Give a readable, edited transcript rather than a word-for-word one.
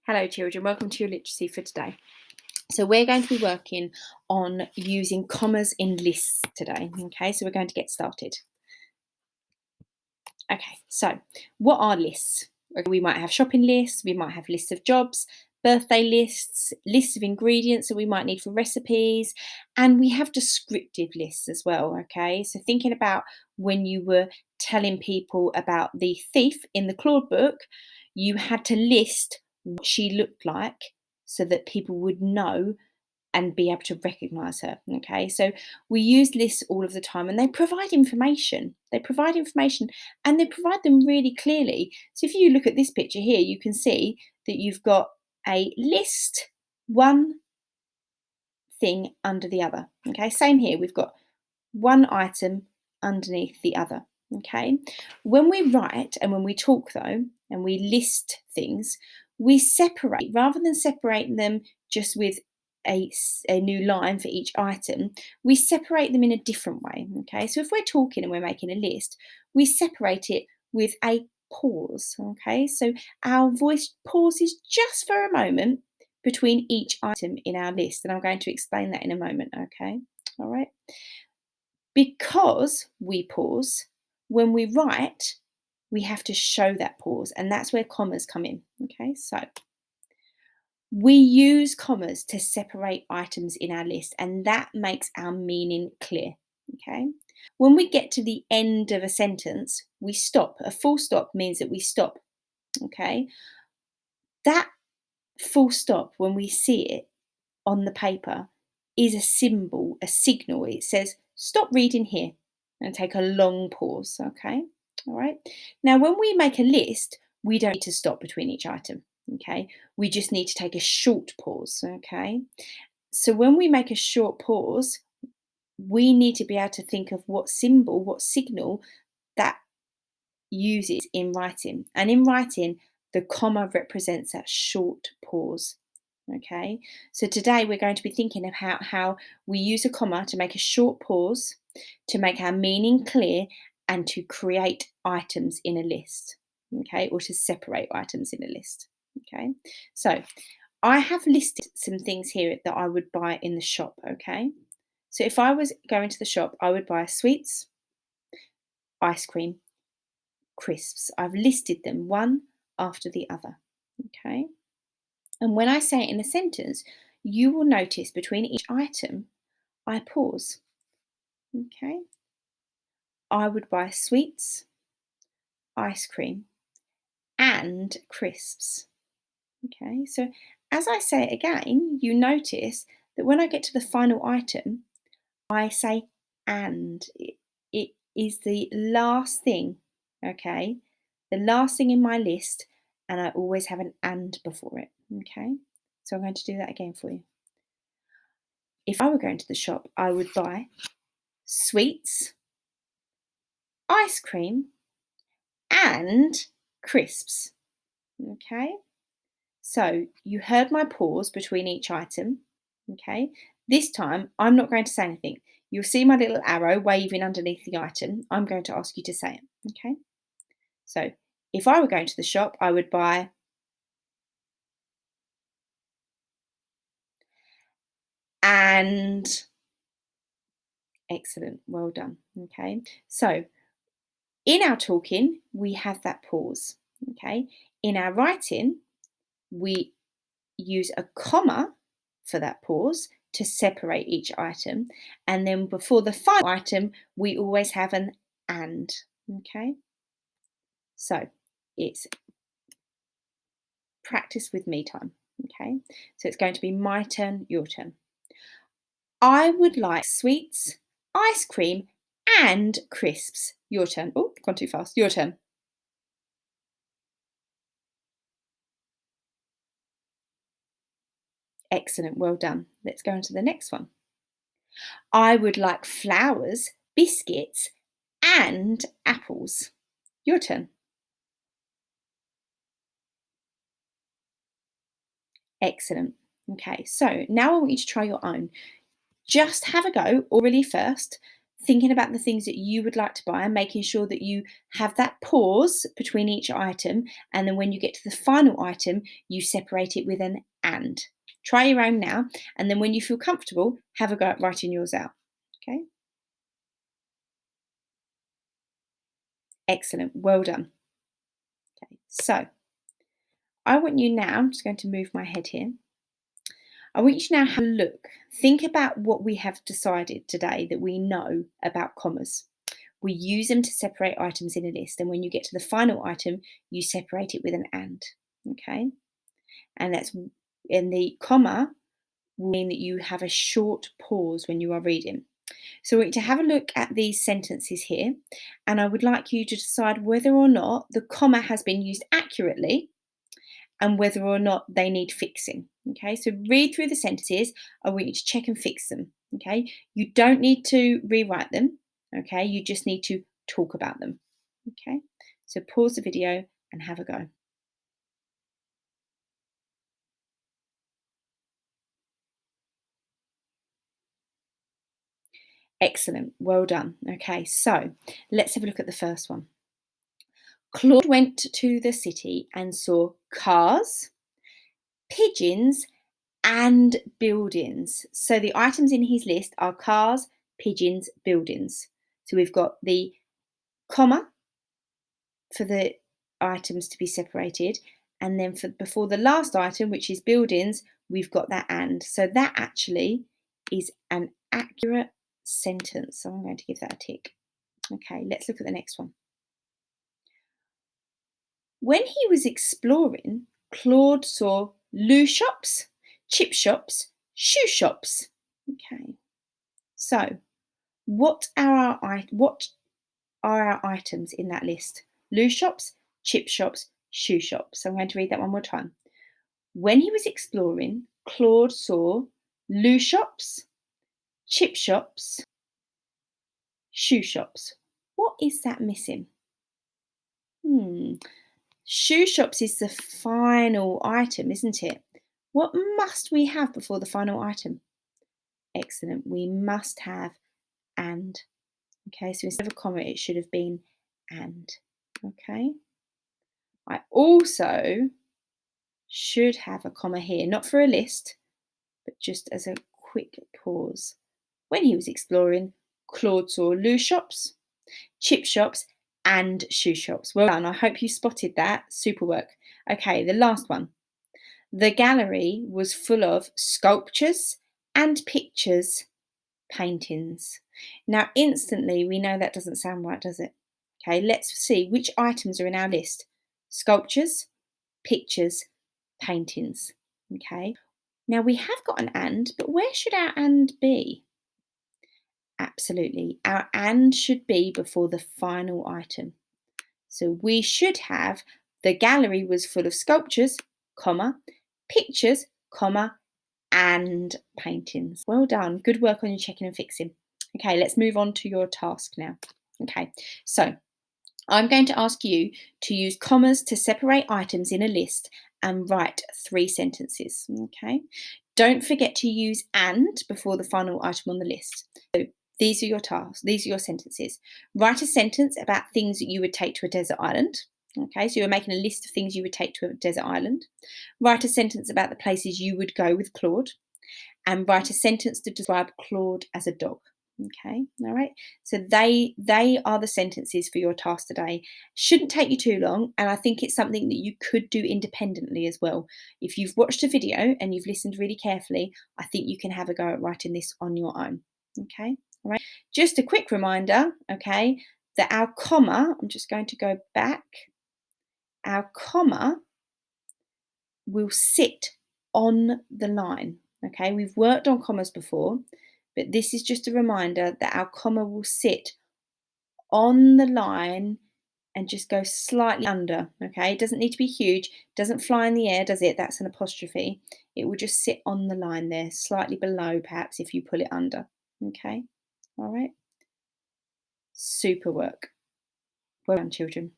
Hello children, welcome to your literacy for today. So we're going to be working on using commas in lists today. Okay, so we're going to get started. Okay, so what are lists? We might have shopping lists, we might have lists of jobs, birthday lists, lists of ingredients that we might need for recipes, and we have descriptive lists as well. Okay, so thinking about when you were telling people about the thief in the Claude book, you had to list what she looked like so that people would know and be able to recognize her. Okay, so we use lists all of the time and they provide information. They provide information and they provide them really clearly. So if you look at this picture here, you can see that you've got a list, one thing under the other. Okay, same here, we've got one item underneath the other. Okay, when we write and when we talk though, and we list things, we separate rather than separating them just with a new line for each item, we separate them in a different way. Okay, so if we're talking and we're making a list, we separate it with a pause. Okay, so our voice pauses just for a moment between each item in our list, and I'm going to explain that in a moment. Okay, all right. Because we pause, when we write, we have to show that pause, and that's where commas come in. Okay, so we use commas to separate items in our list, and that makes our meaning clear. Okay, when we get to the end of a sentence, we stop. A full stop means that we stop. Okay, that full stop, when we see it on the paper, is a symbol, a signal. It says, stop reading here and take a long pause. Okay, all right. Now, when we make a list, we don't need to stop between each item. Okay, we just need to take a short pause. Okay, so when we make a short pause, we need to be able to think of what symbol, what signal that uses in writing. And in writing, the comma represents that short pause. Okay, so today we're going to be thinking of how we use a comma to make a short pause, to make our meaning clear, and to create items in a list. Okay, or to separate items in a list. Okay, so I have listed some things here that I would buy in the shop. Okay, so if I was going to the shop, I would buy sweets, ice cream, crisps. I've listed them one after the other. Okay. And when I say it in a sentence, you will notice between each item, I pause. Okay. I would buy sweets, ice cream, and crisps. Okay. So as I say it again, you notice that when I get to the final item, I say and. It is the last thing. Okay. The last thing in my list, and I always have an and before it. Okay. So I'm going to do that again for you. If I were going to the shop, I would buy sweets, ice cream, and crisps. Okay, so you heard my pause between each item. Okay, this time I'm not going to say anything. You'll see my little arrow waving underneath the item. I'm going to ask you to say it. Okay, so if I were going to the shop, I would buy and. Excellent, well done. Okay, so in our talking, we have that pause. Okay, in our writing, we use a comma for that pause to separate each item. And then before the final item, we always have an and. Okay, so it's practice with me time. Okay, so it's going to be my turn, your turn. I would like sweets, ice cream, and crisps. Your turn. Oh, gone too fast. Your turn. Excellent. Well done. Let's go on to the next one. I would like flowers, biscuits, and apples. Your turn. Excellent. Okay, so now I want you to try your own. Just have a go orally first. thinking about the things that you would like to buy and making sure that you have that pause between each item. And then when you get to the final item, you separate it with an and. Try your own now. And then when you feel comfortable, have a go at writing yours out. Okay. Excellent. Well done. Okay. So I want you now, I'm just going to move my head here. I want you to now have a look. Think about what we have decided today that we know about commas. We use them to separate items in a list, and when you get to the final item, you separate it with an and. Okay, and that's in the comma will mean that you have a short pause when you are reading. So I want you to have a look at these sentences here, and I would like you to decide whether or not the comma has been used accurately and whether or not they need fixing. Okay, so read through the sentences. I want you to check and fix them. Okay, you don't need to rewrite them. Okay, you just need to talk about them. Okay, so pause the video and have a go. Excellent, well done. Okay, so let's have a look at the first one. Claude went to the city and saw cars, pigeons, and buildings. So the items in his list are cars, pigeons, buildings. So we've got the comma for the items to be separated, and then for before the last item, which is buildings, we've got that and. So that actually is an accurate sentence. So I'm going to give that a tick. Okay, let's look at the next one. When he was exploring, Claude saw loo shops, chip shops, shoe shops. Okay, so what are our items in that list? Loo shops, chip shops, shoe shops. So I'm going to read that one more time. When he was exploring, Claude saw loo shops, chip shops, shoe shops. What is that missing? Hmm. Shoe shops is the final item, isn't it? What must we have before the final item? Excellent. We must have and. Okay, so instead of a comma, it should have been and. Okay. I also should have a comma here, not for a list, but just as a quick pause. When he was exploring, Claude saw loo shops, chip shops, and shoe shops. Well done. I hope you spotted that. Super work. Okay, the last one. The gallery was full of sculptures and pictures, paintings. Now, instantly, we know that doesn't sound right, does it? Okay, let's see which items are in our list: sculptures, pictures, paintings. Okay, now we have got an and, but where should our and be? Absolutely, our and should be before the final item. So we should have the gallery was full of sculptures, comma, pictures, comma, and paintings. Well done. Good work on your checking and fixing. Okay, let's move on to your task now. Okay, so I'm going to ask you to use commas to separate items in a list and write 3 sentences. Okay, don't forget to use and before the final item on the list. So these are your tasks, these are your sentences. Write a sentence about things that you would take to a desert island. Okay, so you're making a list of things you would take to a desert island. Write a sentence about the places you would go with Claude, and write a sentence to describe Claude as a dog. Okay, all right. So they are the sentences for your task today. Shouldn't take you too long, and I think it's something that you could do independently as well. If you've watched a video and you've listened really carefully, I think you can have a go at writing this on your own. Okay, all right. Just a quick reminder, okay, that our comma, I'm just going to go back, our comma will sit on the line. Okay, we've worked on commas before, but this is just a reminder that our comma will sit on the line and just go slightly under. Okay, it doesn't need to be huge, doesn't fly in the air, does it? That's an apostrophe. It will just sit on the line there, slightly below, perhaps, if you pull it under. Okay, all right. Super work. Well done, children.